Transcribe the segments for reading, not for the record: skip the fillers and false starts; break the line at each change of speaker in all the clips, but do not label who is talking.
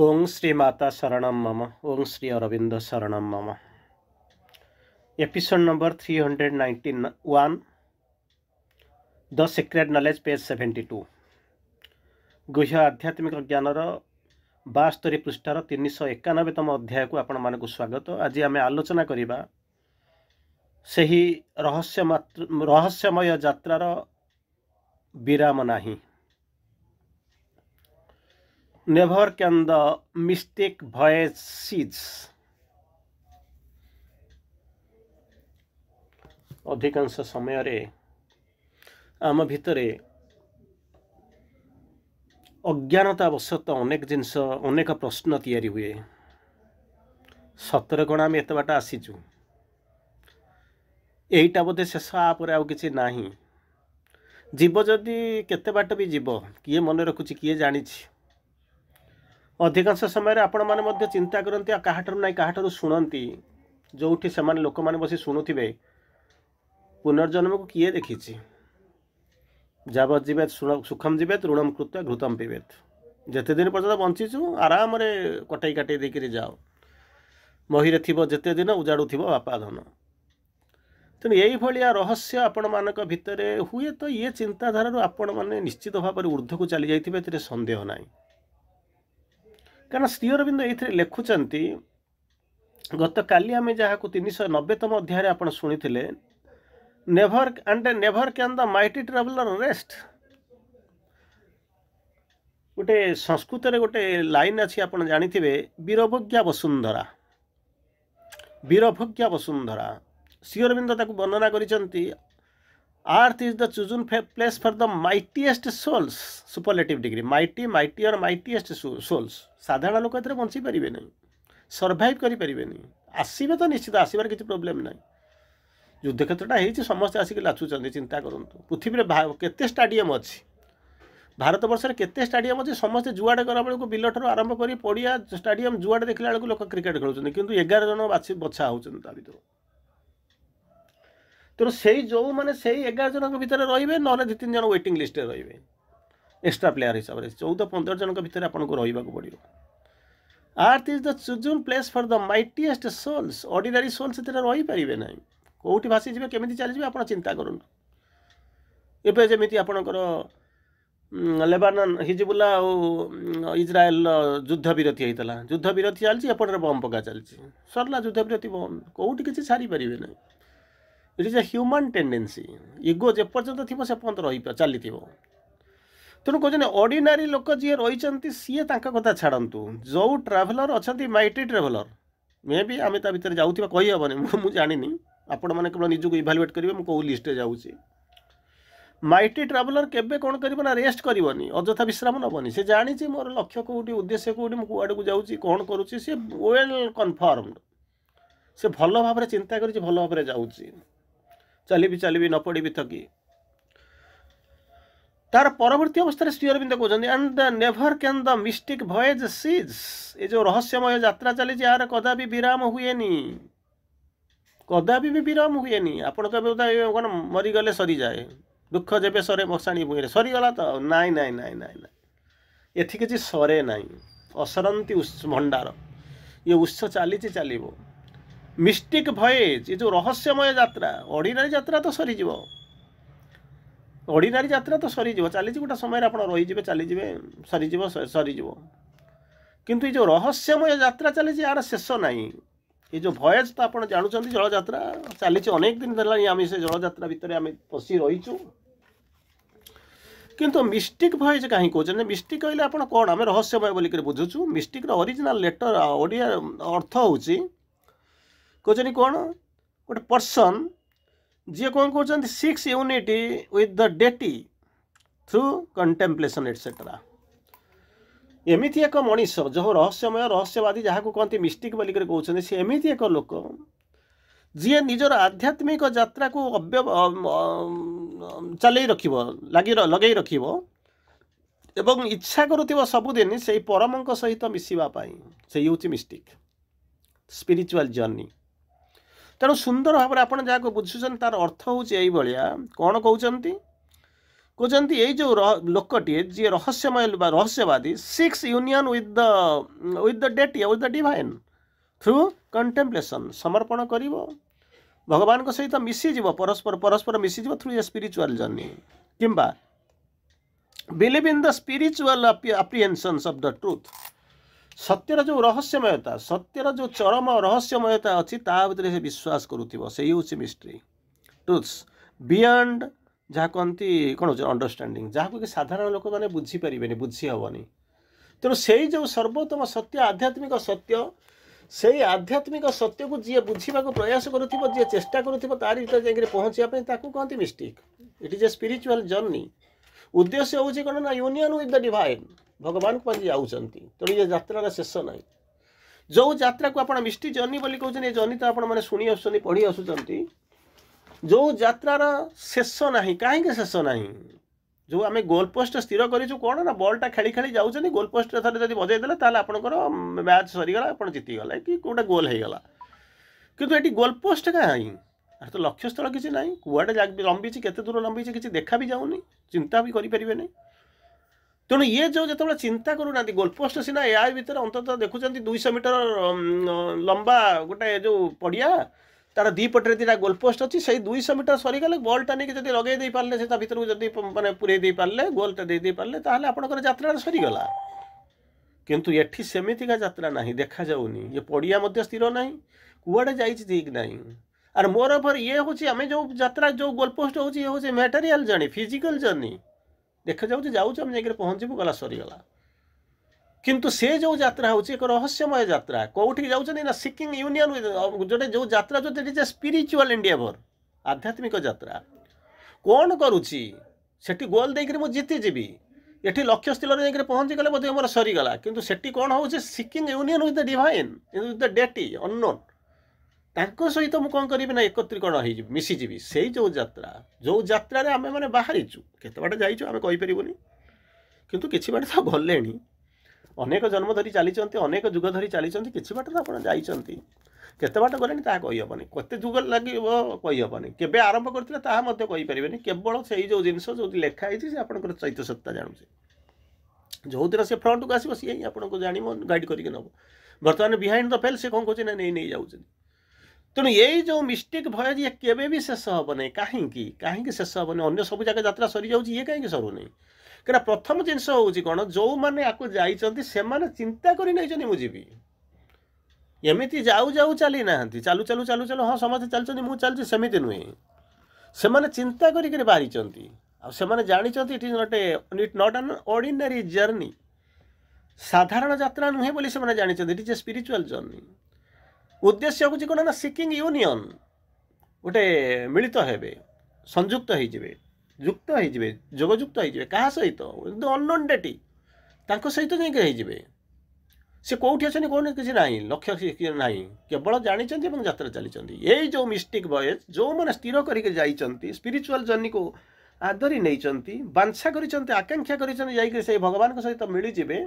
ओं श्री माता शरणम मम। ओं श्री अरविंद शरणम मम। Episode number 391, the secret knowledge, page 72। गुह्य आध्यात्मिक ज्ञानर 72 पृष्ठार 391तम अध्याय को आपण मानक स्वागत। आज आम आलोचना करिबा सही रहस्यमय यात्रार विराम नाही। Never can the mistake voyage cease. अधिकांश समय रे आम भितरे अज्ञानतावशत अनेक जिनस अनेक प्रश्न तैयारी हुए। सतरे कण आम एत बाट आसीचु, एईटा बोधे शेष आपर आउ किछि नाही। जीव जदि केते बाट भी जीव, किए मन रखुछि, किए जानिछि। अधिकांश समय आपण माने मध्य चिंता करती काहाठू ना काहाठू शुणती, जोठी से लोक मैंने बस शुणुवे पुनर्जन्म को किए देखी। जावत जीवेत सुखम जीवेत ऋणम कृत्वा घृतम पीवेत। जिते दिन पर्यटन बंचीचु आराम रे कटाई काटे देकर जाओ। महीरे थी जिते दिन उजाड़ू थी बापा धन। तेणु यही रहस्य आपण मानक भितर हुए तो ये चिंताधारा आपण मैंने निश्चित भाव में ऊर्ध्व को चली जाइए, संदेह ना। कारण श्री अरविंद ये लिखुंट गत काली आम जहाँ 390तम अध्याय आप शुणी never and never can the mighty traveller rest. गोटे संस्कृत रे गोटे लाइन अच्छी आप जानिथिबे, वीरभोग्या वसुंधरा। वीरभोग्या वसुंधरा श्री अरविंद ताकू वर्णना करिसेंती। Earth is the chosen place for the mightiest souls. Superlative degree mighty, mighty और माइटीएस्ट सोल्स। साधारण लोक ए बंची पारे नहीं, सर्वाइव करें। आसवे तो निश्चित आसबार किसी प्रोब्लेम ना। युद्ध क्षेत्रटा हो समस्त आसिक लाचुंट। चिंता करूँ पृथ्वी में केते स्टाडियम अच्छी, भारत वर्ष में केते स्टाडियम अच्छी। समस्ते जुआड़े गला बेलू बिल ठार आरंभ कर पड़िया स्टाडियम जुआड़े देखला बेलू लोक क्रिकेट खेलुं, किंतु 11 जन बछा होती। तेणु से जो मैंने से 11 जन भितर रे ना 2-3 जन वेटिंग लिस्ट रे एक्स्ट्रा प्लेयर हिसाब से 14-15 जन भितर आपको रहा पड़ो। Earth is the chosen place for the mightiest souls. Ordinary souls रही पारे ना। कौटी भासी जी केमी चली आप चिंता करूँ। एवं जमी आपणकर लेबानन हिजबुल्ला और इज्राएल युद्ध विरति होता। युद्ध विरति चलती, एपटे बम पका चलती, सरला युद्ध विरति बंद। कौटी किसी छाड़ी पारे ना। It is a human tendency. Ego जेपर्यंत थी से पर्यंत रही चली। तेणु कहते ऑर्डिनरी लोक जी रही सी कथा छाड़ू। जो ट्राभेलर अच्छा माइटी ट्राभेलर मे भी आम ता भर जाऊँ कहीहबनी, मुझे जानी। आपण मैंने केवल निजक इभालुएट करेंगे मुझे कौ लिस्ट जाऊँगी। माइटी ट्राभेलर केबे कौन कर रेस्ट करनी, अଯଥା विश्राम नबनी। से जानी मोर लक्ष्य कौटी, उद्देश्य कौटी, मुझे कौड़ को जाऊँगी, कौन करुँची, सी वेल कन्फर्मड। से भल भाव चिंता कर भल भाव जाऊँगी। चली न पड़ी थकी। तार परवर्ती अवस्था श्री अरविंद कहते and the never can the mistake voyage cease. ये जो रहस्यमय यात्रा चली यार कदापि विराम हुए, कदापि भी विराम हुए। आप कौन मरीगले सरी जाए, दुख जेबे सरे मशाणी भूमि सरीगला तो नाई नाई नाई नाई नाई, एथि किसी सरे नाई। असरंती भंडार ये उत्स चलो। मिस्टेक वॉयज ये जो रहस्यमय यात्रा, ऑर्डिनरी यात्रा तो सरीज, ऑर्डिनरी यात्रा तो सरीज चली गोटे समय आप रहीजे चलीजे सरीज। किंतु ये जो रहस्यमय यात्रा चली यार शेष ना। ये जो वॉयज तो आप जानते जल यात्रा चली अनेक दिन आम से जल यात्रा भितर आम पशि रहीचु। किंतु मिस्टेक वॉयज कहीं कहते मिस्टेक कहले आप कौन आम रहस्यमय बोलिक बुझुचु। मिस्टेक ओरिजिनल लेटर ओडिया अर्थ होची कहते कौन गोटे पर्सन जी कौन कहते 6 unity with the deity through contemplation etcetera. एमती एक मनीष जो रहस्यमय रहस्यवादी जहाँ को कहते मिस्टिक बोलिक कहते, सी एमती एक लोक जी निजर आध्यात्मिक यात्रा को चल लगे रख एवं इच्छा करुव सबुदिन से परम सहित मिसवाई से हूँ मिस्टिक स्पिरिचुअल जर्नी। तेणु सुंदर भाव में आप जहाँ बुझुन तार अर्थ हूँ कौन कहते कहते यही जो लोकटे जी रहस्यमय रहस्यवादी seeks union with the deity with the divine through contemplation समर्पण करिवो भगवान को सहित मिसीज परस्पर परस्पर मिसीज थ्रू ए स्पिरिचुअल जर्नी किंबा believe in the spiritual apprehensions of the truth सत्यर जो रहस्यमयता सत्यर जो चरम रहस्यमयता अच्छी भितर से विश्वास करुथिबो सेही होछि मिस्ट्री ट्रूथ्स बियॉन्ड जहाँ कहती कौन हो अंडरस्टैंडिंग जहाँ कि साधारण लोक मैंने बुझीपारे बुझी हेनी तेणु से जो सर्वोत्तम सत्य आध्यात्मिक सत्य से आध्यात्मिक सत्य को जी बुझा प्रयास करुथिबो जी चेष्टा करुथिबो तारि भीतर जाइके पहुँचापी ताकू कहती mistake it is A spiritual journey उद्देश्य होची कौन ना यूनियन विथ द डिवाइन भगवान को जाऊँगी तेणु ये यात्रार शेष ना जो यात्रा को आप मिस्टिक जर्नी बोली कहते हैं जर्नी तो आप शुणी आसुँच पढ़ी आसुँच जो यात्रार शेष ना कहीं शेष ना जो आम गोलपोस्ट स्थिर करूँ कौन ना बॉलटा खेली खेली जाऊँ गोलपोस्ट थे जब बजाईदेला ताल आपंकर मैच सरीगला आप जीतीगला कि कौटा गोल होगा किंतु ये गोलपोस्ट कहीं तो लक्ष्यस्थल किसी ना कुआडे लंबी केते दूर लंबी किसी देखा भी जाऊनी चिंता भी करें तेणु ये जो जो चिंता करूना गोलपोस्ट सीना या भर अंततः देखुं 200 मीटर लंबा गोटे जो पड़िया तार दी पटे दुटा गोलपोस्ट अच्छी से 200 मीटर सरीगले बॉलटा नहीं जब लगे दे पारे से भर जब मैंने पूरे दे पारे गोलटा दे पारे ताहले आपणकर यात्रा सरीगला किंतु एठी सेमितिका यात्रा ना देखा जाऊनी ये पड़िया स्थिर ना कुआडे जाइछि ठीक ना और मोर ओवर ये हूँ आम जो यात्रा जो गोलपोस्ट हूँ मटेरियल जर्नी फिजिकल जर्नी देखा जाऊँ जाकर पहुँचबू गला सरीगला किंतु से जो यात्रा हूँ एक रहस्यमय यात्रा कौटी जाऊँ ना सिकिंग यूनियन जोटे जो यात्रा जो इज ए स्पिरिचुअल एंडेवर आध्यात्मिक यात्रा कौन करुच्ची सेठी गोल देकर मुझे जीतीजी ये लक्ष्य स्थल जाकर पहुँची गले बोधे मोर सरीगला किंतु सेठी कौन हो seeking union with the divine with the deity unknown तांको सहित मुझे कौन करी ना एकत्रीकरण हो मिसीजी से जो यात्रा आम मैंने बाहरीचु केते बाट जाइचु आम कहीपरूनी किंतु किछि बाट तो गले अनेक जन्म धरी चली अनेक जुग धरी चली किछि बाट तो आप जाइछंती केते बाट गले कहीहबनी केते जुग लगे कहीहबनी केबे आरंभ करथिले ताहा मध्ये कहीपरिबेनी केवल से जो जिनस जो लेखाई से आपनकर चैत्य सत्ता जानूचे जो दिन से फ्रंट को आसो सी आपको जान गाइड करके नब बर्तमान बिहाइंड द फेल से कौन कहे नहीं जाऊँ तेणु यही जो मिस्टेक भय ये केवे भी शेष हेनी कहीं शेष हेनी अन्य सब जगह यात्रा सरी जाऊँगी ये कहीं सरुनी क्या प्रथम जिनस हूँ कौन जो मैंने आपको जाइए से चिंता कर मुझे एमती जाऊ जाऊ चली ना चालू चालू चालू चालू हाँ समझे चलते मुझे चलती सेमती नुहे से चिंता कर बाहरी आने जानी it is not an ordinary journey साधारण यात्रा नुहे बोली से जानी it is A spiritual journey उद्देश्य हूँ कौन ना सिकिंग यूनियन गोटे मिलित हेबे संयुक्त होइजिबे युक्त होइजिबे जोगयुक्त होइजिबे कहा सहित अननोन डेटी तांको सहित जाइके होइजिबे से कौटी अच्छे कौन किसी ना लक्ष्य ना केवल जानी यात्रा चली यही जो मिस्टेक बॉयज जो मैंने स्थिर करके जाइए स्पिरिचुअल जर्नी को आदरी नहीं बांछा कर आकांक्षा कर भगवान सहित मिलजिबे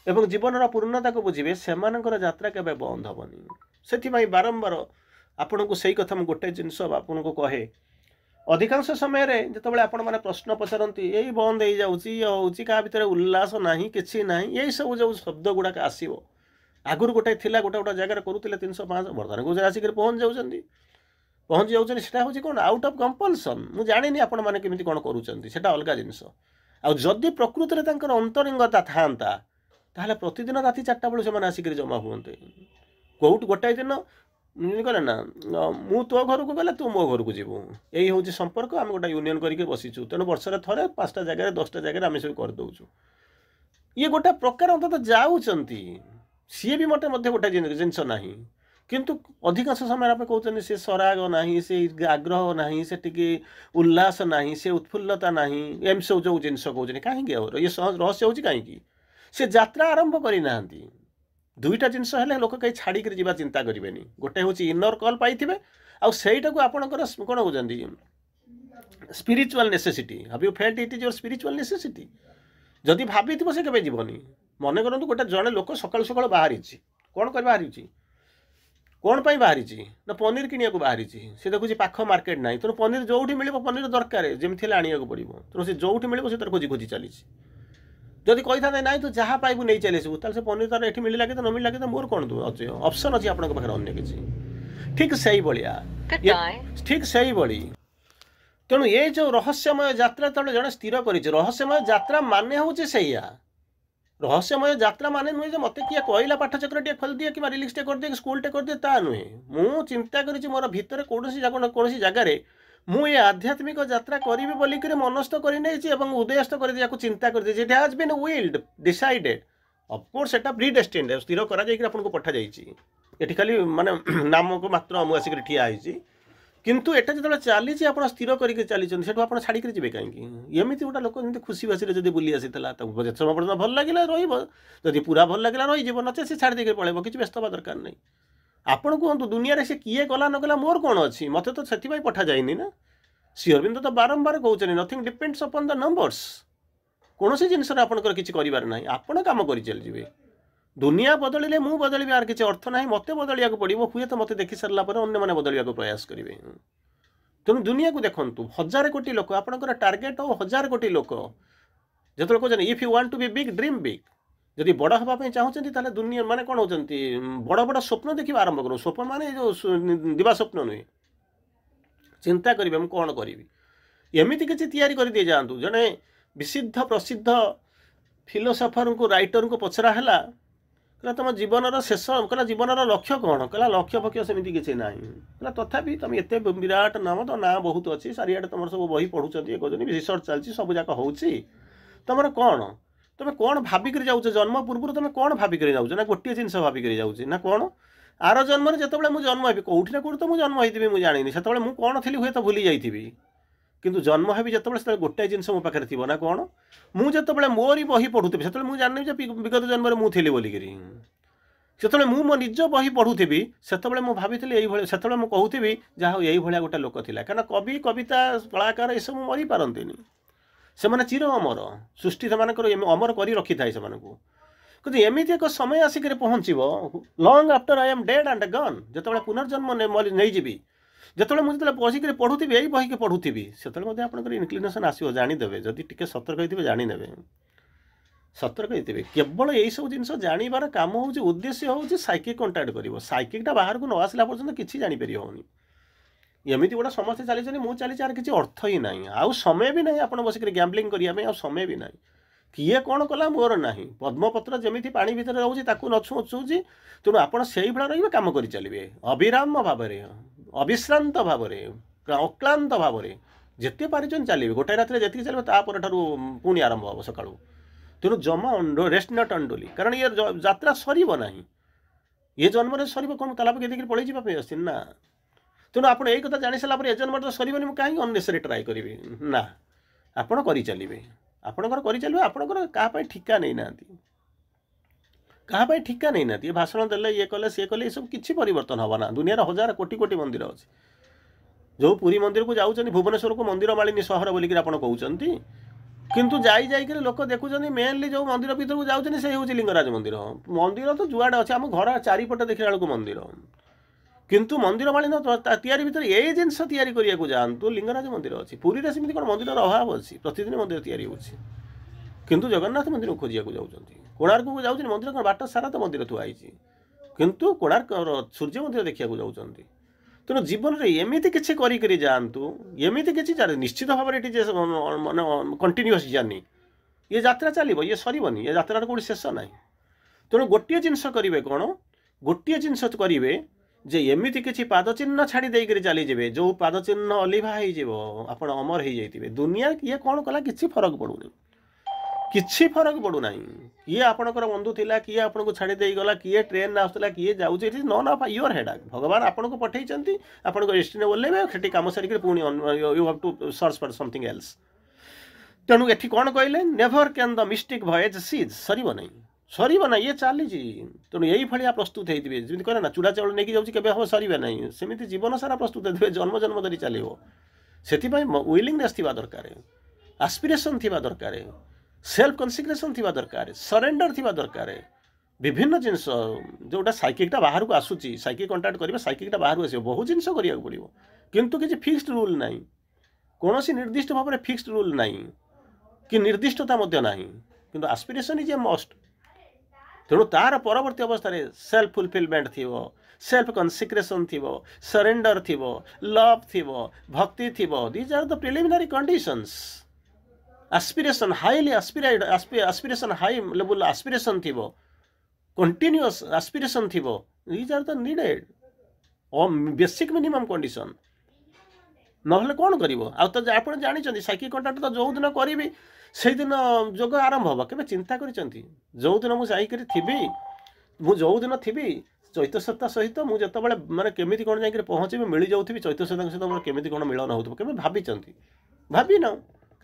एवं जीवन पूर्णता को बुझे से यात्रा केवे बंद हेनी से बारंबार आपन को सही कथा गोटे जिनस आपन को कहे अधिकांश समय जो आपण मैंने प्रश्न पचारती यही बंद हो जाऊँगी क्या भितर उल्लास ना कि ना यही सब जो शब्द गुड़ाक आसो आगुरी गोटे थी गोटे गोटे जगह करूँ 300-500 बर्तमान को आसिक पहुँच जाऊँगी हूँ कौन आउट ऑफ कंपल्सन मुझे जानी आपण मैंने केमी कौन करूँ अलग जिनस आदि प्रकृति में अंतरंगता था ताहले प्रतिदिन राति 4टा बेलू से आसिक जमा हुए कौट गोटाए दिन कहले ना मु तो घर को गले तू मो घर को जीवु यही हूँ संपर्क आम गोटे यूनियन करके बसीचु तेणु वर्षे थे 5टा जगह 10टा जगह आम सब करदे ये गोटे प्रकार अंत जाऊँगी सी भी मत गोटे जिनस ना किंतु अधिकांश समय आप कहते से सराग ना से आग्रह ना से उल्लास ना से उत्फुल्लता ना एम सब जो जिनस कहते कहीं ये रहस्य हूँ कहीं से यात्रा आरंभ करना दुईटा जिनस है लोक कहीं छाड़िक जा चिंता करेंगे गोटे हूँ इनर कल पाई आईटा को आपंकर कौन कहते spiritual necessity have you felt it is your spiritual necessity जदि भाभी से केवे जीवनी मन करूँ गोटे जड़े लोक सकाल सकाल बाहरी कौन कर बाहरी कौन पाई बाहरी ना पनीर किनिया बाहरी से देखुच पाख मार्केट ना तेणु पनीर जोठी मिल पनीर दरकार जमी आने पड़ो तेणु से जोठी मिले से खोजी खोजी चली जदि कही था ना तू जहाँ पाइबू नहीं चली आसबू से पनीर तार ये मिलला कि न मिलला कि मोर कौन तू अच्छे ऑप्शन अच्छी आपके पाखे अन्य किसी ठीक से भाया ठीक से भाई तेणु ये जो रहस्यमय यात्रा तब जड़े स्थिर कर रहस्यमय यात्रा माने हूँ से रहस्यमय यात्रा माने नुहे मत किए कहला पाठचक्र टे खोल दिए कि रिलीज टे कर दिए स्कूल टे कर दिए ता नुहे मु चिंता करी मोर भितर कौन जगार मुझे आध्यात्मिक यात्रा करी बोलिक मनस्थ कर उदयस्थ कर चिंता कर has been willed decided of course सेटा प्री डेस्टिन्ड स्थिर कर पठा जाइए खाली माने नाम को मात्र मुझे आसिक ठिया किंतु एटा जो चली आप स्थिर करके चली आप छाड़ी जी कहीं एमती गोटे लोक जमी खुशी बासी जब बुली आसी समय पर्यटन भल लगे रही पूरा भल लगे रही नचे से छाड़ी देकर पड़े किसी व्यस्त हवा दरकार नहीं आपड़ कहतु दुनिया से किए गला न गला मोर कौन अच्छी मत तो से पठा जाए ना श्री अरविंद तो बारंबार कहते nothing depends upon the numbers कौन सी जिनस आपंकर किसी करार ना आपड़ कम कर चलि दुनिया बदलिले मु बदल यार किसी अर्थ ना मत बदलिया पड़ो हुए तो मत देखी सारा मैंने बदलिया प्रयास करेंगे तेणु दुनिया को देखूँ 1000 कोटी लोक आपंकर टार्गेट हो 1000 कोटी लोक जो कहते if you want to be big dream big जदि बड़ हाँपाई चाहते दुनिया माने कौन होती बड़ बड़ स्वप्न देखा आरंभ करूँ स्वप्न माने जो दिवा स्वप्न नुहे चिंता करेंगे मुझे कौन करी एमती किसी तैयारी कर दिए जातु जड़े विसिद्ध प्रसिद्ध फिलोसफर को राइटर को पचरा है तुम जीवन शेष कहला जीवन लक्ष्य कौन कहला लक्ष्य पक्ष सेमती किसी ना कहला तथापि तुम एत विराट नाम तो ना बहुत अच्छी चारिआडे तुम सब बही पढ़ुं रिसर्च चलती सब जाक हो तुम कौन तुम कौन भाविक जाऊँ जन्म पूर्व तुम कौन भाविक जाऊँ ना गोटे जिन भाविक जाऊँ ना कौन आर जन्म जो मुझे जन्म हेबी कौटी ना कौटी तो मुझे जन्म होती मुझे जानी से मुझे कौन थी हुए तो भूली जाइए किंतु जन्म हेबी जो गोटे जिन मो पाखे थी ना कौन मुझे मोरी बही पढ़ुथी से मुझे जानी विगत जन्म मुझे बोलिक से मो निज बही पढ़ुथी से मुझे भाभी से कहूथी जहाँ यही गोटे लोक था क्या कवि कविता कलाकार ये सब मरी पारती से चिर अमर सृष्टि से अमर कर रखी थाए से एमती एक समय आसिक पहुँचो lung after I am dead and gun जो पुनर्जन्म नहीं जी जो मुझे बसिक पढ़ुथी यही बही के पढ़ुथी से आप इनक्लिनेसन आसो जानीदे जदि टे सतर्क जानीने सतर्क होते केवल यही सब जिन जानवर कम हो उद्देश्य हूँ साइकिक कंटाक्ट कर साइकिकटा बाहर को न आसला पर्यटन किसी जापर होनी एमती गोटे समस्ते चली मुझे चली यार किसी अर्थ ही ना आउ समय भी ना आप बसिक गैम्बलिंग करने समय भी ना किए कौन कला मोर ना पद्मपत्र जमी पा भितर रोचे नछुची तेणु आप से भाई कम कर चलिए अविराम भाव अविश्रांत भाव अक्लांत भाव जिते पार चलिए गोटे रात जी चलिए तापर पुणी आरंभ हम सका तेणु जमा रेस्ट नट अंडोली कारण ये यात्रा सरना ये जन्म सर कौन ताला पकड़ देखिए पलि जावाई आस ना तेणु आप कथा जानी सारापर ए जन्म तो सरनी मुझे कहीं अननेसेसरी ट्राए करी ना आपड़ कर चलिए आपणकर कर चलिए आपणकर क्या ठिका नहीं ना क्या ठिका नहीं ना भाषण देले ये कले सी कले सब किसी परिवर्तन हम ना दुनिया 1000 कोटी कोटी मंदिर अच्छे जो पुरी मंदिर को जाऊँ भुवनेश्वर को मंदिर मालिनी सहर बोलिक आप कहते किंतु जाई लोक देखुं मेनली जो मंदिर भर को जाऊँ से हूँ लिंगराज मंदिर मंदिर तो जुआड़े अच्छे आम घर चारिपटे देखला बेलू मंदिर किंतु मंदिर मालिन तैयारी भर ये जिनस तैयारी करने जातु लिंगराज मंदिर अच्छी पुरी में सेमती कौन मंदिर अभाव अच्छी प्रतिदिन मंदिर तैयारी होती किंतु जगन्नाथ मंदिर को खोजिया जाऊँ कोणार्क को जाऊँ मंदिर कौन बाट सारा तो मंदिर थुआई किंतु कोणार्क सूर्य मंदिर देखा जाऊँ तेणु जीवन में एमती किसी कर जातु एमती किसी निश्चित भाव में मान कंटिन्यूअस जर्नी ये यात्रा चलो ये सरनी ये यात्रा कौन शेष ना तेणु गोटे जिनस करेंगे कौन गोटे जिनस करेंगे जे एमती किसी पाद चिन्ह छाड़ी देकर चलीजे जो पाद चिन्ह अलिभा आप अमर हो जाइए दुनिया किए कौन कला किसी फरक पड़ूनी किसी फरक पड़ूना किए आपणकर बंधु थिला किए आपको छाड़ी दे गला किए ट्रेन आसला किए जाऊँ it is none of your headache भगवान आपन को पठे आपन डेस्टिनी ओल्लेबे से कम सारिक पुणी you have to search for something else तेणु ये कौन कहले never can the mistake voyage cease सर ना ये चली तेणु यही भाया प्रस्तुत होते जमी कहे ना चूड़ा चाउल नहीं जाऊँगी केवे हम सर ना सेमती जीवन सारा प्रस्तुत होते जन्म जन्म धरी चलो से विलिंगनेस थी दरकार आस्पिरेसन थी दरकार सेल्फ कन्सिग्रेसन थी दरकार सरेंडर थी दरकार विभिन्न जिनस जोटा साइकिकटा बाहर को आसूची साइकिक कंटाक्ट करेंगे साइकिकटा बाहर आस बहुत जिन करा पड़ो किंतु किसी फिक्स्ड रूल ना कौन निर्दिष्ट भाव में फिक्स्ड रूल ना कि निर्दिष्टता ना कि आस्पिरेसन इज ए मस्ट तेणु तार परवर्ती अवस्था सेल्फ फुलफिलमेंट थी सेल्फ कन्सिक्रेशन थी सरेंडर थी लव थी भक्ति थी these are the preliminary conditions aspiration highly aspiration high level aspiration थी कंटिन्यूअस आस्पिरेशन थी these are the needed basic minimum condition नहले कौन कर तो आप जानते साइकिक कंटाक्ट तो जो दिन करी से दिन जोग आरंभ हम के चिंता कर जो दिन मुझे थी जो दिन थी चैत सत्ता सहित मुझे माने केमी कौन जा पहुँचे मिल जाऊँगी चैत सत्ता सहित मोर केमी कौन मिलन हो भाई भाभी न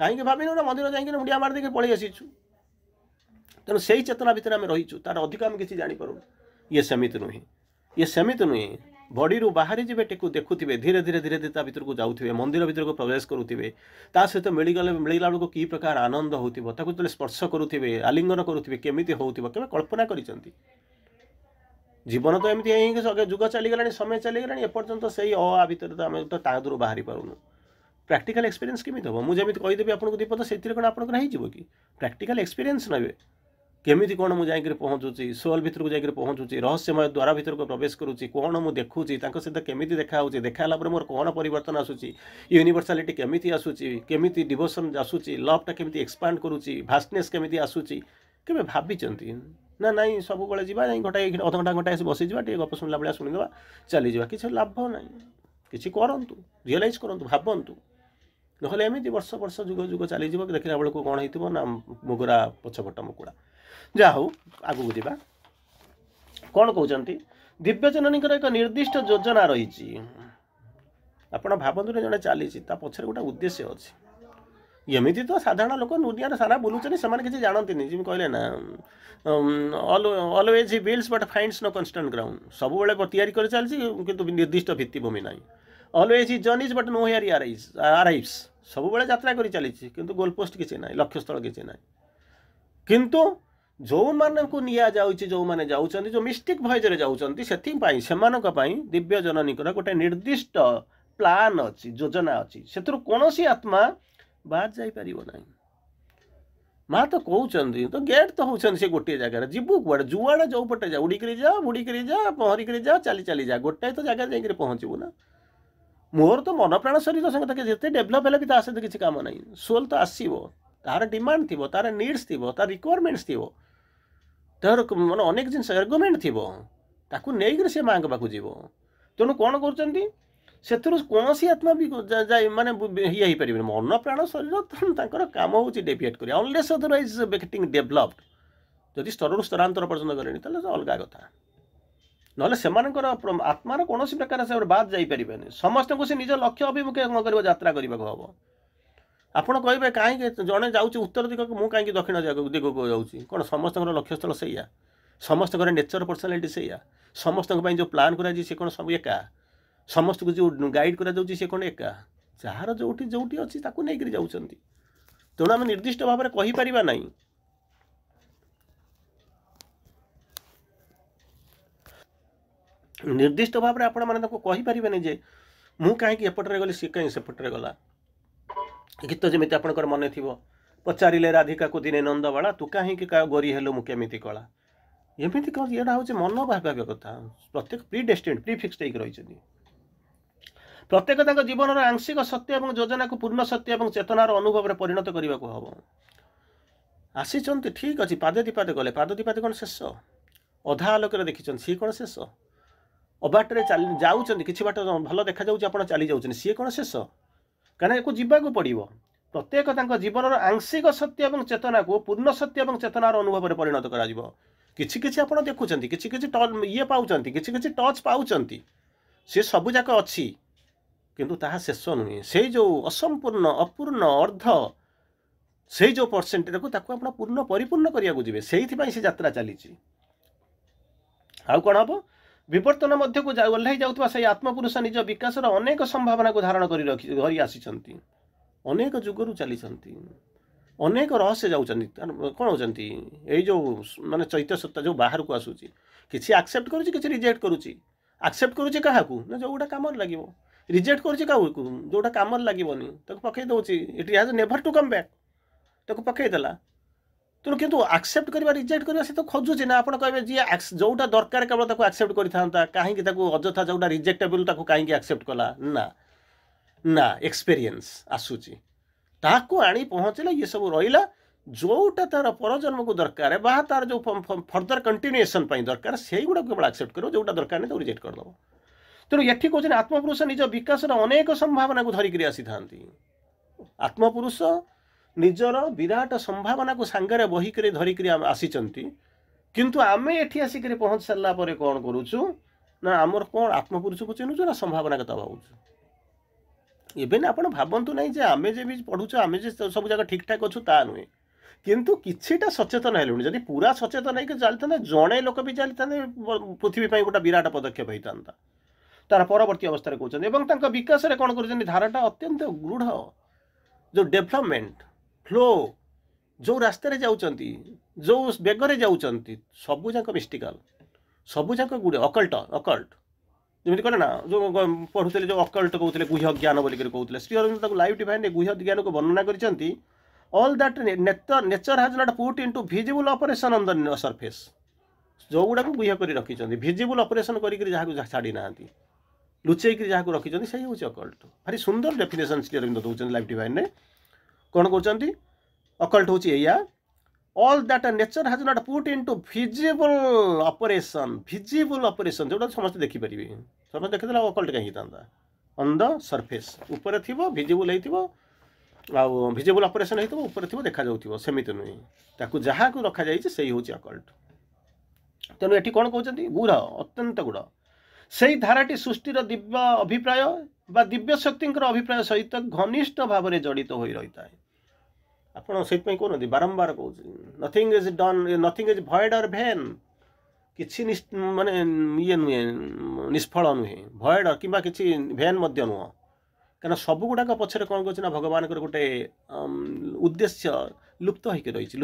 कहीं भाभी ना मंदिर जाकि मुड़िया मार देखे पलि आसीचु तेणु से ही चेतना भितर आम रहीचु तार अधिक आम किसी जापर ये सेमित नुहे ये सेमित नुहे बॉडी रू बाहरी जी टेकू देखुवे धीरे धीरे धीरे धीरे भितर को जाऊे मंदिर भितर को प्रवेश करुवे सहित मिलगले मिलला बेलू कि प्रकार आनंद होता स्पर्श करुवे आलिंगन करुवे केमी हो कल्पना कर जीवन तो एमती जुग चलीगला समय चलीगला एपर्यंत से आ भितर तो आम तो तादू बाहरी पारूनु प्रैक्टिकल एक्सपीरियंस केमी हम मुझे कहीदेवी आपको दीपद से कौन आप कि प्रैक्टिकल एक्सपीरियंस ने केमी कौन मुझे पहुँचुची सोल भितर को जाकर पहुँचुची रहस्यमय द्वारा भितर को प्रवेश करुच्ची कौन मुझे देखुची सहित केमी देखा देखाला मोर कौन परिवर्तन आसूची यूनिवर्सालिटी केमी आसूची केमी डिवोशन आसूची लवटा केमी एक्सपांड करुच्ची भास्टनेस केमी आसूची केवे भाभी ना नाई सब बड़े जावा घंटा अध घंटा घंटा बसी जावा गप शुणला भाया शुणीदे चली जा किसी लाभ ना किसी करूँ रियलाइज करूँ भावतु नहले एमती वर्ष वर्ष जुग जुग चली देखला बेलू कौन हो ना मुगुरा पछपट मुकुड़ा जा हो आगू जावा कौन कहते दिव्य जननी एक निर्दिष्ट योजना रही आपण भावतु जड़े चली पछरे गोटे उद्देश्य अच्छी एमती तो साधारण लोक दुनिया सारा बुलूचन से किसी जानती जमी कहले ना always he builds but finds no constant ground सब बेले तैयारी कर चलती किंतु निर्दिष्ट भित्तिभूमि ना always he journeys but no here arrives सब बेले यात्रा कर चली किंतु गोलपोस्ट किसी ना लक्ष्यस्थल किसी ना किंतु जो मान को निया जाउची जो माने जाउचंती जो मिस्टिक भयजरे जाउचंती सेथिपाई सेमानक पई दिव्य जननीकर गोटे निर्दिष्ट प्लान अच्छी योजना अच्छी सेतु कोनोसी आत्मा बाहर जाई परिबो नाही माँ तो कहते तो गेट तो होती से गोटे जगार जीवु कूड़े जुआड़े जो पटे जा उड़िक जा बुड़िक जा पहरिक जा चली चली जा गोटाए तो जगह जाकर पहुँचबू ना मोर तो मन प्राण शरीर संगे जिते डेभलप है भी सहित किसी काम ना सोल तो आसो तार डिमांड थी तार नीड्स थी तार रिक्वायरमेंट्स थी तार माने अनेक जिन आर्गुमेंट थी ताकू नहीं से माँ पाक जीव तेणु कौन कर कौन सी आत्मा भी माने ये हो पारे मन प्राण शरीर काम हो डेविएट कर अनलेस अदरवाइज गेटिंग डेभलप्ड जदि स्तर स्तरांतर पर्यटन करें अलग कथा ना से आत्मार कौन प्रकार से बाद जापरें समस्त को निज लक्ष्य अभिमुखे कर यात्रा करने को हम आपड़ कहे कहीं जड़े जाऊँच उत्तर दिग को मुझे कहीं दक्षिण दिग को जाऊँगी कौन समस्त लक्ष्यस्थल से समस्त नेचर पर्सनालीटी से समस्त जो प्लान कर कौन सब एका समस्त को जो गाइड कर कौन एका जार जो अच्छी नहीं जाऊँच तेणु आम निर्दिष्ट भाव में कहीपर ना निर्दिष्ट भाव में आपण मैंने कहीपर जे मु कहीं एपटे गली सी कहीं सेपटे गला गीत जमी आपंकर मन थी पचारे राधिका को दिने नंदबाला तू कहीं गोरी हेलु मु केमी कला एमती कौन यहाँ हूँ मन भाव्य कथा प्रत्येक प्री डेस्टिन्ड प्री फिक्सड होकर रही प्रत्येक जीवन आंशिक सत्य और योजना को पूर्ण सत्य और चेतनार अनुभव में परिणत करने को हम आसी ठीक अच्छे पादे दीपादे गले पाद दीपादे कौन शेष अधा आलोक देखी सी कौन शेष अबाटे जाऊँच कि बाट भल देखा जाऊँ चली जाऊँ सी कौन शेष कहीं जीवाक पड़ो प्रत्येक जीवन आंशिक सत्य और चेतना को पूर्ण सत्य और चेतनार अनुभव में परिणत कर आप देखुं कि ये पाँच कि टच पाँच सी सबूक अच्छी किंतु ताहा शेष नुहे से जो असंपूर्ण अपूर्ण अर्ध से जो परसेंटेज को आप पूर्ण परिपूर्ण करने को जी से यात्रा चली आउ कौन हम विवर्तन मध्य को ओह्ल जाऊँ से आत्मपुरुष निज विकासर अनेक संभावना को धारण कर आसी अनेक जुगरू चली ଅନେକ ରହସ୍ୟ ଯାଉଛନ୍ତି କ'ଣ ହେଉଛନ୍ତି ଏଇ ଯେଉଁ ମାନେ ଚୈତ୍ୟ ସତ୍ତା ଯେଉଁ ବାହାରକୁ ଆସୁଛି କିଛି ଆକ୍ସେପ୍ଟ କରୁଛି କିଛି ରିଜେକ୍ଟ କରୁଛି। ଆକ୍ସେପ୍ଟ କରୁଛି କାହାକୁ ନା ଯେଉଁଟା କାମରେ ଲାଗିବ, ରିଜେକ୍ଟ କରୁଛି କାହାକୁ ଯେଉଁଟା କାମରେ ଲାଗିବନି ତାକୁ ପକାଇ ଦେଉଛି। It has never to come back, ତାକୁ ପକାଇଦେଲା। ତେଣୁ କିନ୍ତୁ ଆକ୍ସେପ୍ଟ କରିବା ରିଜେକ୍ଟ କରିବା ସେ ତ ଖୋଜୁଛି ନା। ଆପଣ କହିବେ ଯିଏ ଯେଉଁଟା ଦରକାର କେବଳ ତାକୁ ଆକ୍ସେପ୍ଟ କରିଥାନ୍ତା, କାହିଁକି ତାକୁ ଅଯଥା ଯେଉଁଟା ରିଜେକ୍ଟେବୁଲ୍ ତାକୁ କାହିଁକି ଆକ୍ସେପ୍ଟ କଲା? ନା ନା, ଏକ୍ସପେରିଏନ୍ସ ଆସୁଛି, ତାହାକୁ ଆଣି ପହଞ୍ଚିଲେ ଇଏ ସବୁ ରହିଲା। ଯେଉଁଟା ତାର ପରଜନ୍ମକୁ ଦରକାର ବା ତାର ଯେଉଁ ଫର୍ଦର କଣ୍ଟିନ୍ୟୁଏସନ୍ ପାଇଁ ଦରକାର ସେଇଗୁଡ଼ାକୁ କେବଳ ଆକ୍ସେପ୍ଟ କରିବ, ଯେଉଁଟା ଦରକାର ନାହିଁ ତାକୁ ରିଜେକ୍ଟ କରିଦେବ। ତେଣୁ ଏଠି କହୁଛନ୍ତି ଆତ୍ମପୁରୁଷ ନିଜ ବିକାଶର ଅନେକ ସମ୍ଭାବନାକୁ ଧରିକିରି ଆସିଥାନ୍ତି। ଆତ୍ମପୁରୁଷ ନିଜର ବିରାଟ ସମ୍ଭାବନାକୁ ସାଙ୍ଗରେ ବହିକିରି ଧରିକିରି ଆସିଛନ୍ତି। କିନ୍ତୁ ଆମେ ଏଠି ଆସିକିରି ପହଞ୍ଚି ସାରିଲା ପରେ କ'ଣ କରୁଛୁ ନା ଆମର କ'ଣ ଆତ୍ମପୁରୁଷକୁ ଚିହ୍ନୁଛୁ ନା ସମ୍ଭାବନା କଥା ଭାବୁଛୁ। ଏବେ ନା ଆପଣ ଭାବନ୍ତୁ ନାହିଁ ଯେ ଆମେ ଯେ ବି ପଢ଼ୁଛୁ ଆମେ ଯେ ସବୁ ଜାଗା ଠିକ୍ଠାକ୍ ଅଛୁ ତା ନୁହେଁ, କିନ୍ତୁ କିଛିଟା ସଚେତନ ହେଲୁଣି। ଯଦି ପୁରା ସଚେତନ ହେଇକି ଚାଲିଥାନ୍ତେ ଜଣେ ଲୋକ ବି ଚାଲିଥାନ୍ତେ ପୃଥିବୀ ପାଇଁ ଗୋଟେ ବିରାଟ ପଦକ୍ଷେପ ହେଇଥାନ୍ତା। ତାର ପରବର୍ତ୍ତୀ ଅବସ୍ଥାରେ କହୁଛନ୍ତି ଏବଂ ତାଙ୍କ ବିକାଶରେ କ'ଣ କରୁଛନ୍ତି ଧାରାଟା ଅତ୍ୟନ୍ତ ଦୃଢ଼। ଯେଉଁ ଡେଭଲପମେଣ୍ଟ ଫ୍ଲୋ ଯେଉଁ ରାସ୍ତାରେ ଯାଉଛନ୍ତି ଯେଉଁ ବେଗରେ ଯାଉଛନ୍ତି ସବୁଯାକ ମିଷ୍ଟିକାଲ, ସବୁଯାକ ଗୁଡ଼େ ଅକଲ୍ଟ ଯେମିତି କହିଲେ ନା ଯେଉଁ ପଢ଼ୁଥିଲେ ଯେଉଁ ଅକଲ୍ଟ କହୁଥିଲେ ଗୁହ୍ୟ ଜ୍ଞାନ ବୋଲିକରି କହୁଥିଲେ। ଶ୍ରୀ ଅରବିନ୍ଦ ତାକୁ ଲାଇଭ୍ ଡିଭାଇନ୍ରେ ଗୁହ୍ୟ ଜ୍ଞାନକୁ ବର୍ଣ୍ଣନା କରିଛନ୍ତି। All that nature has not put into visible operation on the surface. ଯେଉଁଗୁଡ଼ାକୁ ଗୁହ୍ୟ କରି ରଖିଛନ୍ତି ଭିଜିବୁଲ୍ ଅପରେସନ୍ କରିକିରି ଯାହାକୁ ଛାଡ଼ି ନାହାନ୍ତି, ଲୁଚେଇକିରି ଯାହାକୁ ରଖିଛନ୍ତି ସେଇ ହେଉଛି ଅକଲ୍ଟ। ଭାରି ସୁନ୍ଦର ଡେଫିନେସନ୍ ଶ୍ରୀ ଅରବିନ୍ଦ ଦେଉଛନ୍ତି ଲାଇଭ୍ ଡିଭାଇନ୍ରେ। କ'ଣ କରୁଛନ୍ତି ଅକଲ୍ଟ ହେଉଛି ଏଇଆ, all that nature has not put into visible operation ଯେଉଁଟା ସମସ୍ତେ ଦେଖିପାରିବେ। ସମସ୍ତେ ଦେଖିଦେଲେ ଅକଲ୍ଟ କାହିଁ ହେଇଥାନ୍ତା? ଅନ୍ ଦ ସର୍ଫେସ୍ ଉପରେ ଥିବ ଭିଜିବୁଲ୍ ହେଇଥିବ, ଆଉ ଭିଜିବୁଲ୍ ଅପରେସନ୍ ହେଇଥିବ ଉପରେ ଥିବ ଦେଖାଯାଉଥିବ, ସେମିତି ନୁହେଁ। ତାକୁ ଯାହାକୁ ରଖାଯାଇଛି ସେଇ ହେଉଛି ଅକଲ୍ଟ। ତେଣୁ ଏଠି କ'ଣ କହୁଛନ୍ତି ଗୁଢ଼, ଅତ୍ୟନ୍ତ ଗୁଢ଼। ସେଇ ଧାରାଟି ସୃଷ୍ଟିର ଦିବ୍ୟ ଅଭିପ୍ରାୟ ବା ଦିବ୍ୟ ଶକ୍ତିଙ୍କର ଅଭିପ୍ରାୟ ସହିତ ଘନିଷ୍ଠ ଭାବରେ ଜଡ଼ିତ ହୋଇ ରହିଥାଏ। ଆପଣ ସେଇଥିପାଇଁ କହୁନାହାନ୍ତି ବାରମ୍ବାର କହୁଛି nothing is done, nothing is void or vain. କିଛି ମାନେ ଇଏ ନୁହେଁ, ନିଷ୍ଫଳ ନୁହେଁ, ଭଏଡ୍ କିମ୍ବା କିଛି ଭେନ୍ ମଧ୍ୟ ନୁହଁ। କାରଣ ସବୁଗୁଡ଼ାକ ପଛରେ କ'ଣ କରୁଛି ନା ଭଗବାନଙ୍କର ଗୋଟେ ଉଦ୍ଦେଶ୍ୟ ଲୁପ୍ତ ହେଇକି ରହିଛି,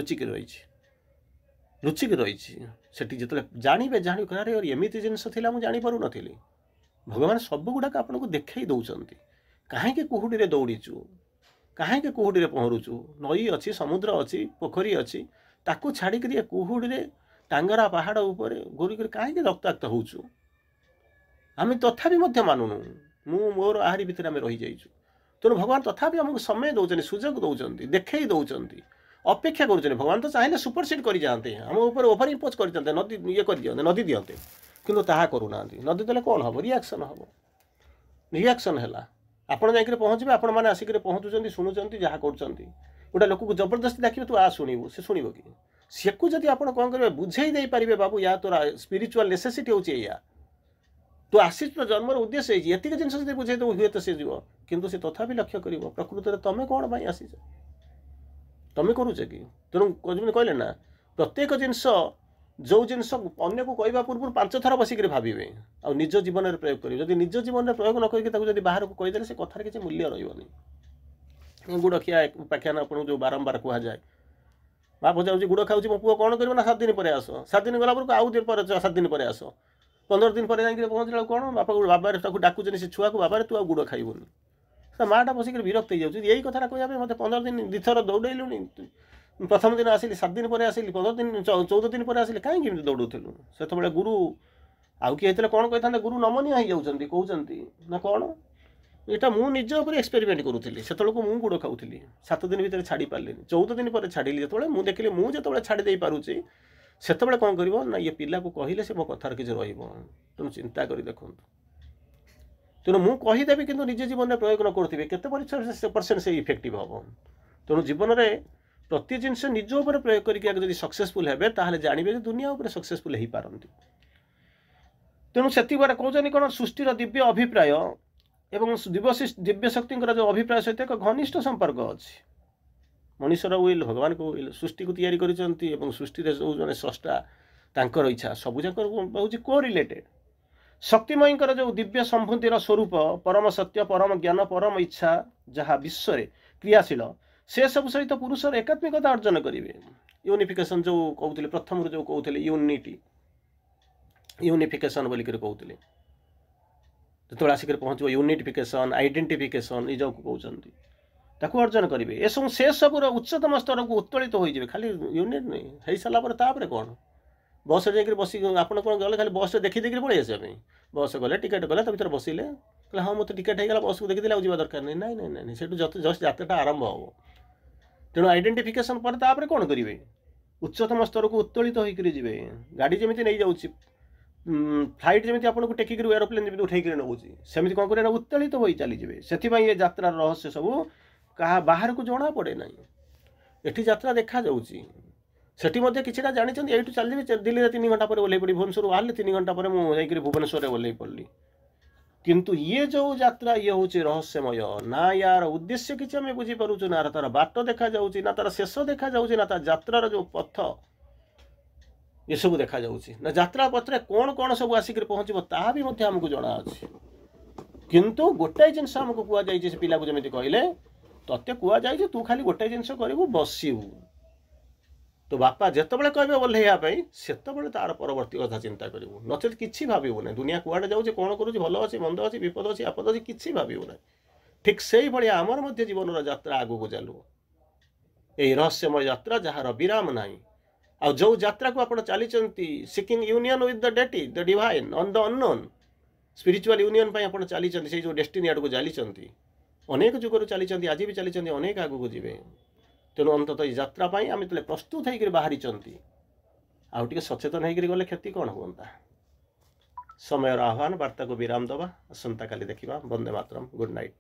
ଲୁଚିକି ରହିଛି। ସେଠି ଯେତେବେଳେ ଜାଣିବେ ଆରେ ଏମିତି ଜିନିଷ ଥିଲା ମୁଁ ଜାଣିପାରୁନଥିଲି। ଭଗବାନ ସବୁଗୁଡ଼ାକ ଆପଣଙ୍କୁ ଦେଖାଇ ଦେଉଛନ୍ତି। କାହିଁକି କୁହୁଡ଼ିରେ ଦୌଡ଼ିଛୁ, କାହିଁକି କୁହୁଡ଼ିରେ ପହଁରୁଛୁ? ନଈ ଅଛି, ସମୁଦ୍ର ଅଛି, ପୋଖରୀ ଅଛି, ତାକୁ ଛାଡ଼ିକିରି ଏ କୁହୁଡ଼ିରେ ଟାଙ୍ଗରା ପାହାଡ଼ ଉପରେ ଘୁରିକରି କାହିଁକି ରକ୍ତାକ୍ତ ହେଉଛୁ? ଆମେ ତଥାପି ମଧ୍ୟ ମାନୁନୁ, ମୋର ଆହାରି ଭିତରେ ଆମେ ରହିଯାଇଛୁ। ତେଣୁ ଭଗବାନ ତଥାପି ଆମକୁ ସମୟ ଦେଉଛନ୍ତି, ସୁଯୋଗ ଦେଉଛନ୍ତି, ଦେଖାଇ ଦେଉଛନ୍ତି, ଅପେକ୍ଷା କରୁଛନ୍ତି। ଭଗବାନ ତ ଚାହିଁଲେ ସୁପରସିଡ୍ କରିଯାଆନ୍ତେ, ଆମ ଉପରେ ଓଭର ଇମ୍ପୋଜ କରିଦିଅନ୍ତେ, ନଦୀ ଦିଅନ୍ତେ, କିନ୍ତୁ ତାହା କରୁନାହାନ୍ତି। ନଦୀ ଦେଲେ କ'ଣ ହେବ? ରିଆକ୍ସନ୍ ହେଲା। ଆପଣ ଯାଇକରି ପହଞ୍ଚିବେ, ଆପଣମାନେ ଆସିକରି ପହଞ୍ଚୁଛନ୍ତି, ଶୁଣୁଛନ୍ତି, ଯାହା କରୁଛନ୍ତି। ଗୋଟେ ଲୋକକୁ ଜବରଦସ୍ତି ଡାକିବେ ତୁ ଶୁଣିବୁ, ସେ ଶୁଣିବ କି? ସେକୁ ଯଦି ଆପଣ କ'ଣ କରିବେ ବୁଝେଇ ଦେଇପାରିବେ, ବାବୁ ୟା ତୋର ସ୍ପିରିଚୁଆଲ ନେସେସିଟି ହେଉଛି ଏଇଆ, ତୁ ଆସିଛୁ ତ ଜନ୍ମର ଉଦ୍ଦେଶ୍ୟ ହେଇଛି, ଏତିକି ଜିନିଷ ଯଦି ବୁଝେଇ ଦେବୁ ହୁଏତ ସେ ଯିବ। କିନ୍ତୁ ସେ ତଥାପି ଲକ୍ଷ୍ୟ କରିବ ପ୍ରକୃତରେ ତମେ କ'ଣ ପାଇଁ ଆସିଛ, ତମେ କରୁଛ କି? ତେଣୁ ଯେମିତି କହିଲେ ନା ପ୍ରତ୍ୟେକ ଜିନିଷ ଯେଉଁ ଜିନିଷ ଅନ୍ୟକୁ କହିବା ପୂର୍ବରୁ 5 ଥର ବସିକରି ଭାବିବେ ଆଉ ନିଜ ଜୀବନରେ ପ୍ରୟୋଗ କରିବେ। ଯଦି ନିଜ ଜୀବନରେ ପ୍ରୟୋଗ ନ କରିକି ତାକୁ ଯଦି ବାହାରକୁ କହିଦେଲେ ସେ କଥାରେ କିଛି ମୂଲ୍ୟ ରହିବନି। ଗୁଡ଼ ଖିଆ ଉପାଖ୍ୟାନ ଆପଣଙ୍କୁ ଯେଉଁ ବାରମ୍ବାର କୁହାଯାଏ, ବାପ ଯାଉଛି ଗୁଡ଼ ଖାଉଛି, ମୋ ପୁଅ କ'ଣ କରିବ ନା 7 ଦିନ ପରେ ଆସ। 7 ଦିନ ଗଲା ବେଳକୁ ଆଉ 7 ଦିନ ପରେ ଆସ। 15 ଦିନ ପରେ ଯାଇକି ପହଞ୍ଚିଲା ବେଳକୁ କ'ଣ ବାବାରେ ତାକୁ ଡାକୁଛନ୍ତି ସେ ଛୁଆକୁ, ବାବାରେ ତୁ ଆଉ ଗୁଡ଼ ଖାଇବୁନି। ତା ମାଆଟା ବସିକରି ବିରକ୍ତ ହେଇଯାଉଛି। ଏଇ କଥାଟା କହିବା ପାଇଁ ମୋତେ 15 ଦିନ 2 ଥର ଦୌଡ଼େଇଲୁଣି। ପ୍ରଥମ ଦିନ ଆସିଲି, 7 ଦିନ ପରେ ଆସିଲି, 15 ଦିନ 14 ଦିନ ପରେ ଆସିଲି, କାହିଁକି ଏମିତି ଦୌଡ଼ୁଥିଲୁ? ସେତେବେଳେ ଗୁରୁ ଆଉ କିଏ ହେଇଥିଲେ କ'ଣ କହିଥାନ୍ତେ? ଗୁରୁ ନମନୀୟ ହେଇଯାଉଛନ୍ତି, କହୁଛନ୍ତି ନା କ'ଣ? ଏଇଟା ମୁଁ ନିଜ ଉପରେ ଏକ୍ସପେରିମେଣ୍ଟ କରୁଥିଲି। ସେତେବେଳକୁ ମୁଁ ଗୁଡ଼ ଖାଉଥିଲି, 7 ଦିନ ଭିତରେ ଛାଡ଼ି ପାରିଲିନି। 14 ଦିନ ପରେ ଛାଡ଼ିଲି। ଯେତେବେଳେ ମୁଁ ଦେଖିଲି ମୁଁ ଯେତେବେଳେ ଛାଡ଼ି ଦେଇପାରୁଛି ସେତେବେଳେ କ'ଣ କରିବ ନା ଇଏ ପିଲାକୁ କହିଲେ ସେ ମୋ କଥାରେ କିଛି ରହିବ। ତେଣୁ ଚିନ୍ତା କରି ଦେଖନ୍ତୁ। ତେଣୁ ମୁଁ କହିଦେବି କିନ୍ତୁ ନିଜ ଜୀବନରେ ପ୍ରୟୋଗ ନ କରୁଥିବେ କେତେ ପରସେଣ୍ଟ ସେ ଇଫେକ୍ଟିଭ ହେବ। ତେଣୁ ଜୀବନରେ ପ୍ରତି ଜିନିଷ ନିଜ ଉପରେ ପ୍ରୟୋଗ କରିକି ଯଦି ସକ୍ସେସଫୁଲ୍ ହେବେ ତାହେଲେ ଜାଣିବେ ଯେ ଦୁନିଆ ଉପରେ ସକ୍ସେସଫୁଲ୍ ହେଇପାରନ୍ତି। ତେଣୁ ସେତିକିବେଳେ କହୁଛନ୍ତି କ'ଣ ସୃଷ୍ଟିର ଦିବ୍ୟ ଅଭିପ୍ରାୟ ଏବଂ ଦିବ୍ୟ ଶକ୍ତିଙ୍କର ଯେଉଁ ଅଭିପ୍ରାୟ ସହିତ ଏକ ଘନିଷ୍ଠ ସମ୍ପର୍କ ଅଛି। ମଣିଷର ୱିଲ୍, ଭଗବାନଙ୍କ ୱିଲ୍, ସୃଷ୍ଟିକୁ ତିଆରି କରିଛନ୍ତି ଏବଂ ସୃଷ୍ଟିରେ ଯେଉଁ ଜଣେ ସ୍ରଷ୍ଟା ତାଙ୍କର ଇଚ୍ଛା ସବୁଯାକ ହେଉଛି କୋରିଲେଟେଡ୍। ଶକ୍ତିମୟୀଙ୍କର ଯେଉଁ ଦିବ୍ୟ ସମ୍ଭୂତିର ସ୍ୱରୂପ ପରମ ସତ୍ୟ, ପରମ ଜ୍ଞାନ, ପରମ ଇଚ୍ଛା ଯାହା ବିଶ୍ୱରେ କ୍ରିୟାଶୀଳ, से सब सहित पुरुषर एकात्मिकता अर्जन करेंगे यूनिफिकेशन जो कहते प्रथम जो कहते यूनिटी यूनिफिकेशन बोलिक कहते जो आसिक पहुँच यूनिटिफिकेशन आइडेंटिफिकेशन ये जो कहते ताकू अर्जन करेंगे ये सब से सबूर उच्चतम स्तर को उत्तोलित हो जाए खाली यूनिट नहीं हो सारापर कौन बस जाकर बस आप गले खाली बस देखी देखिए पड़े आसपा बस गले टिकेट गला भर बसिले कहले हाँ मत टिकेट होगा बस को देखी जावा दरकार नहीं नाई नाई नाई से जस्ट यात्रा आरंभ हम तेणु आइडेंटिफिकेशन पर कौन करेंगे उच्चतम स्तर को उत्तोलित होकर जी गाड़ी जमी नहीं जाऊँगी फ्लाइट जमी आपको टेकिक एरोप्लेन जमी उठे नौची सेमती कौन करें उत्तोलित हो चलीजे से ये यात्रा रहस्य सब क्या बाहर को जना पड़े ना ये यात्रा देखा सेठी किसी जानते ये चलिए दिल्ली में 3 घंटा पर ओल्ल पड़ी भुवनेश्वर बाहर 3 घंटा पर मुझे भुवनेश्वर ओल्ल पड़ी किंतु ये जो यात्रा ये हूँ रहस्यमय ना यार उद्देश्य किसी आम बुझीपार्चु ना तार बाट देखा ना तार शेष देखा ना तार यात्रार जो पथ ये सब देखा ना यात्रा पथरे कौन कौन सब आसिक पहुँचब ता भी आमको जना अच्छे किंतु गोटाए जिनस आमको कहुई से पिला जमी कहले तत्ते कहुई तू खाली गोटाए जिनस करू बसबू तो बापा जितेबाला कहे ओह्लैवाई से तार परवर्ती कथा चिंता करूँ नचेत कि भावु ना दुनिया कुआड़े जाऊे कौन करुँच भल अच्छी मंद अच्छी विपद अच्छी आपद अच्छी कि भावु ना ठीक से ही भाया आमर जीवन यात्रा आग को चलू यही रहस्यमय यात्रा जार विराम ना आ जो यात्रा को आप चली seeking union with the deity the divine on the unknown spiritual union आप चली से जो डेस्टिनी आड़ को चली अनेक जुगर चली आज भी चली अनेक आग को जी तेणु अंततः यात्रा आम जो प्रस्तुत होकर बाहरी आउ टे सचेतन होकर गले क्षति कौन हाँ समय आह्वान वार्ता को विराम दवा आसंता काली देखा वंदे मातरम गुड नाइट।